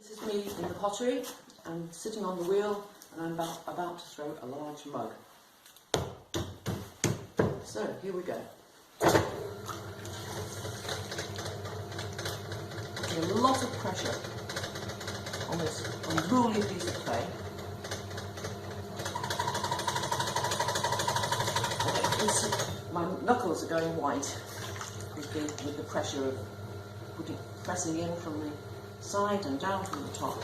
This is me in the pottery. I'm sitting on the wheel and I'm about to throw a large mug. So, here we go. A lot of pressure on this unruly piece of clay. My knuckles are going white with the pressure of pressing in from the side and down from the top.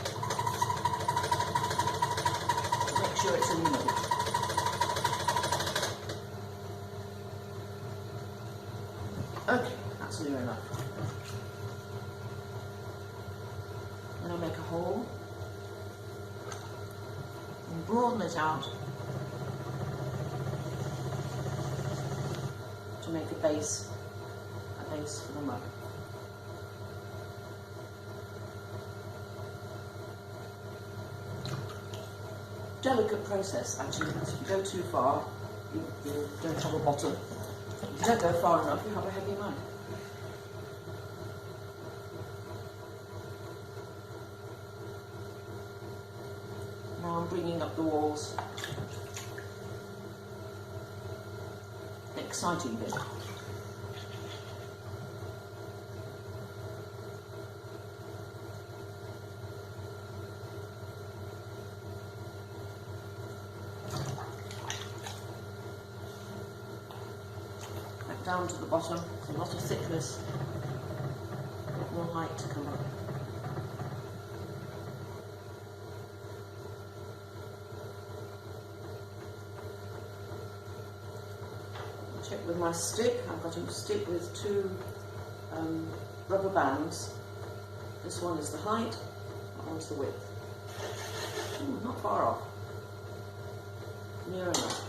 Make sure it's in the middle. Okay, that's near enough. Then I'll make a hole and broaden it out to make a base for the mug. Delicate process actually, because if you go too far, you don't have a bottom. If you don't go far enough, you have a heavy mug. Now I'm bringing up the walls. Exciting bit. Back down to the bottom, there's a lot of thickness, a bit more height to come up. Check with my stick. I've got a stick with two rubber bands. This one is the height, that one's the width. Ooh, not far off. Near enough.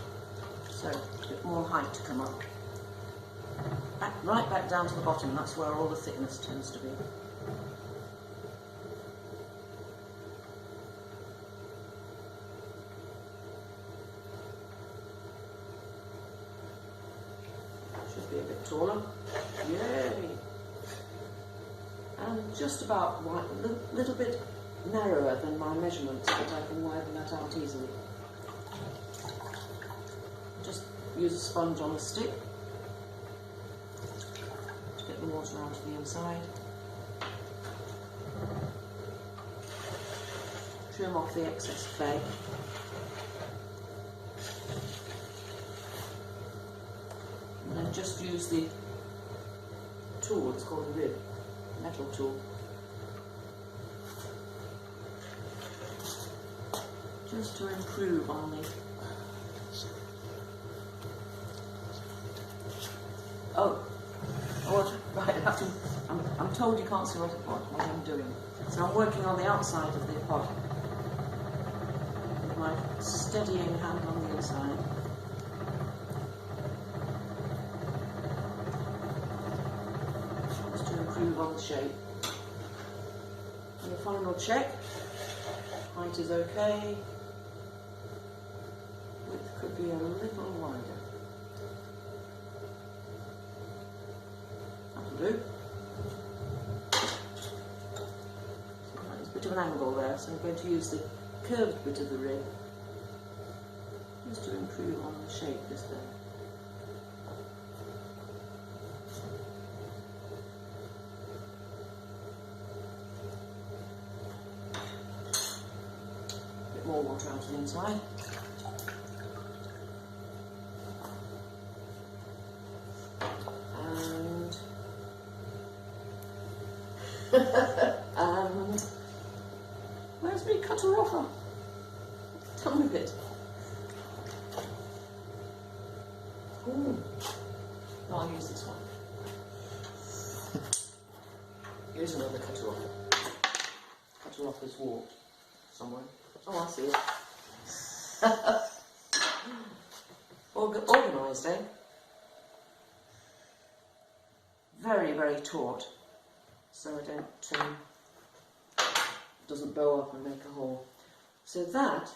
So, a bit more height to come up. Right back down to the bottom, that's where all the thickness tends to be. Should be a bit taller. Yay! And just about wide, a little bit narrower than my measurements, but I can widen that out easily. Just use a sponge on the stick to get the water out of the inside. Trim off the excess clay. And then just use the tool, it's called a rib, metal tool. Just to improve on the... Right, I'm told you can't see what I'm doing. So I'm working on the outside of the pot with my steadying hand on the inside. Just to improve on the shape. And the final check. Height is okay. Width could be a little wider. That'll do. There's a bit of an angle there, so I'm going to use the curved bit of the rib just to improve on the shape just there. A bit more water out of the inside. And where's my cutter offer? Tell me a bit. Ooh. No, I'll use this one. Here's another cutter offer. Cutter offer's walked somewhere. Oh, I see it. Organised, eh? Very, very taut. So it doesn't bow up and make a hole. So that,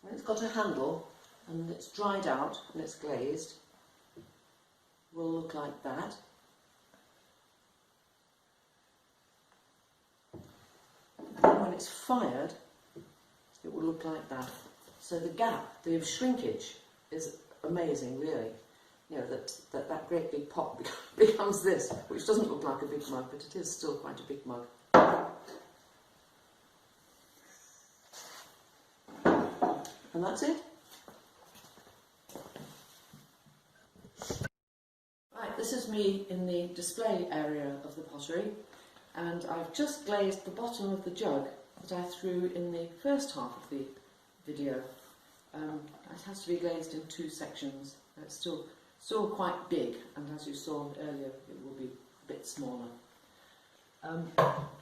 when it's got a handle and it's dried out and it's glazed, will look like that. it's fired, it will look like that. So the gap, the shrinkage, is amazing, really. You know, that great big pot becomes this, which doesn't look like a big mug, but it is still quite a big mug. And that's it. Right, this is me in the display area of the pottery, and I've just glazed the bottom of the jug that I threw in the first half of the video. It has to be glazed in 2 sections. It's still quite big, and as you saw earlier, it will be a bit smaller.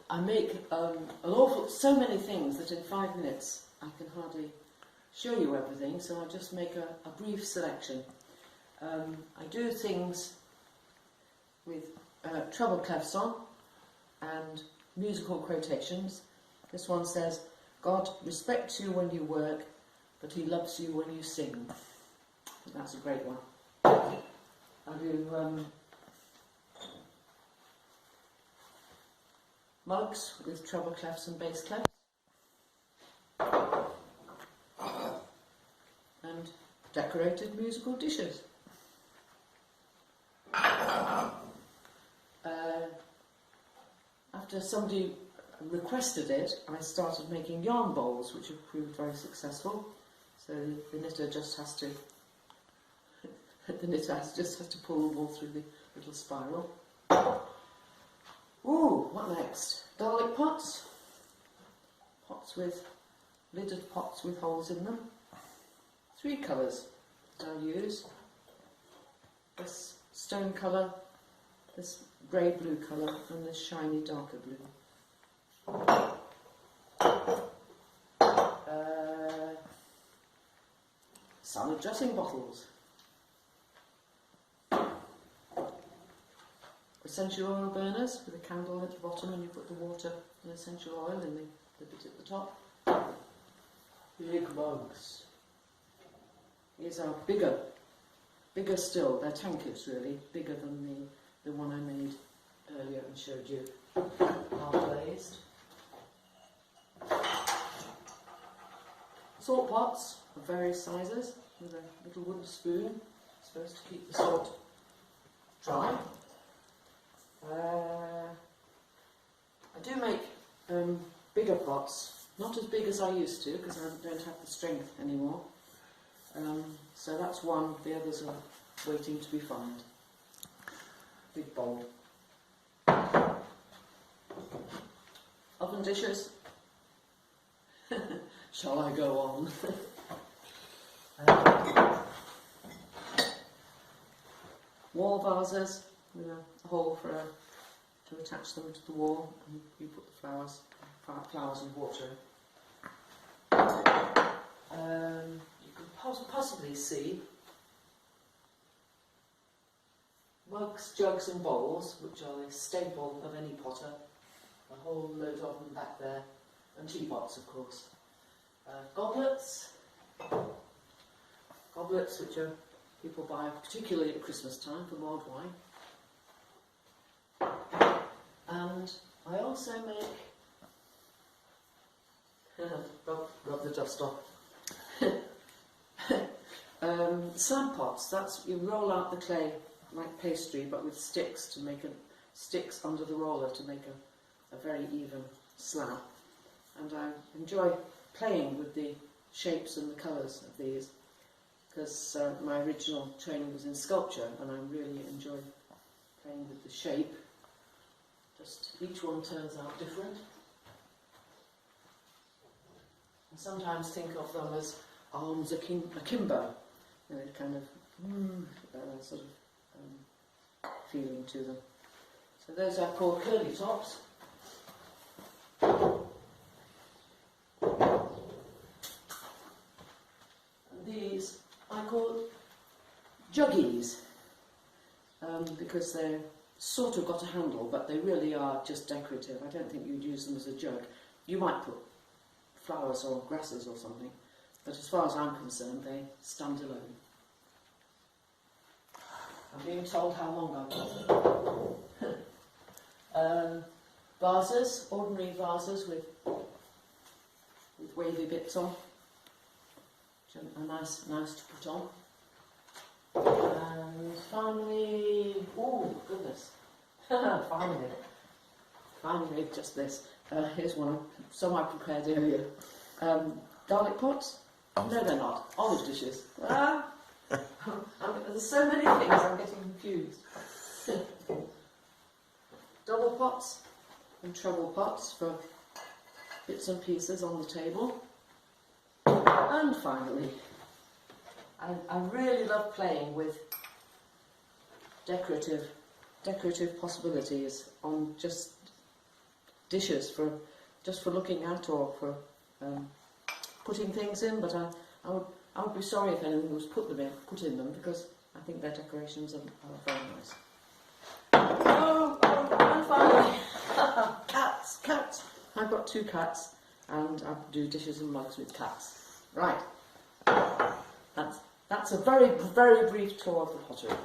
I make so many things that in 5 minutes I can hardly show you everything, so I'll just make a brief selection. I do things with treble clefs on and musical quotations. This one says, "God respects you when you work, but he loves you when you sing." That's a great one. I do mugs with treble clefs and bass clefs. And decorated musical dishes. After somebody requested it, I started making yarn bowls, which have proved very successful. So the knitter just has to pull them all through the little spiral. Ooh, what next? Garlic pots. Lidded pots with holes in them. 3 colours I'll use. This stone colour, this grey-blue colour, and this shiny darker blue. Salad dressing bottles. Essential oil burners with a candle at the bottom, and you put the water and essential oil in the bit at the top. Big mugs. These are bigger still. They're tankards, really, bigger than the one I made earlier and showed you, half glazed. Salt pots of various sizes with a little wooden spoon, supposed to keep the salt dry. I do make bigger pots, not as big as I used to, because I don't have the strength anymore. So that's one, the others are waiting to be found. Big bowl. Oven dishes. Shall I go on? Wall vases with a hole to attach them to the wall, and you put the flowers and water in. You could possibly see mugs, jugs and bowls, which are the staple of any potter. A whole load of them back there, and teapots, of course. Goblets, which people buy particularly at Christmas time for mulled wine. And I also make rub the dust off. Slab pots. That's, you roll out the clay like pastry, but with sticks to make sticks under the roller to make a very even slab. And I enjoy playing with the shapes and the colours of these, because my original training was in sculpture, and I really enjoy playing with the shape. Just each one turns out different. I sometimes think of them as arms akimbo, you know, kind of sort of feeling to them. So those are called curly tops. These I call juggies, because they're sort of got a handle, but they really are just decorative. I don't think you'd use them as a jug. You might put flowers or grasses or something, but as far as I'm concerned, they stand alone. I'm being told how long I've got. Vases, ordinary vases with with wavy bits on. Which are nice to put on. And finally, oh goodness, finally just this. Here's one, some I prepared earlier. Garlic pots? No, they're not. Olive dishes. There's so many things, I'm getting confused. Double pots and treble pots for bits and pieces on the table. And finally, I really love playing with decorative possibilities on just dishes for looking at or for putting things in. But I would be sorry if anyone was put in them because I think their decorations are very nice. Oh, and finally, cats. I've got 2 cats, and I do dishes and mugs with cats. Right. That's a very, very brief tour of the pottery.